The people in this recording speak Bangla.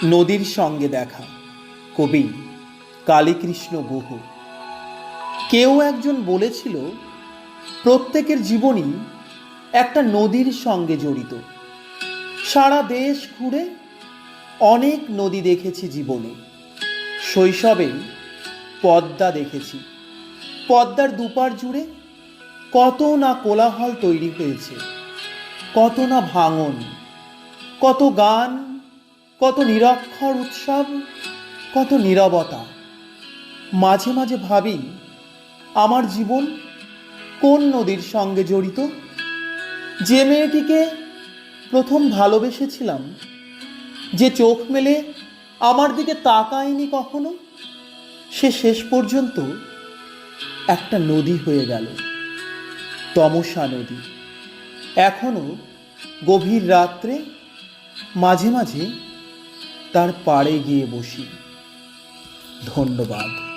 নদীর সঙ্গে দেখা, কবি কালীকৃষ্ণ গুহ। কেউ একজন বলেছিল, প্রত্যেকের জীবনই একটা নদীর সঙ্গে জড়িত। সারা দেশ ঘুরে অনেক নদী দেখেছি জীবনে। শৈশবে পদ্মা দেখেছি। পদ্মার দুপার জুড়ে কত না কোলাহল তৈরি হয়েছে, কত না ভাঙন, কত গান, কত নিরক্ষর উৎসব, কত নীরবতা। মাঝে মাঝে ভাবি, আমার জীবন কোন নদীর সঙ্গে জড়িত? যে মেয়েটিকে প্রথম ভালোবেসেছিলাম, যে চোখ মেলে আমার দিকে তাকায়নি কখনো, সে শেষ পর্যন্ত একটা নদী হয়ে গেল, তমসা নদী। এখনো গভীর রাত্রে মাঝে মাঝে তার পাড়ে গিয়ে বসি। ধন্যবাদ।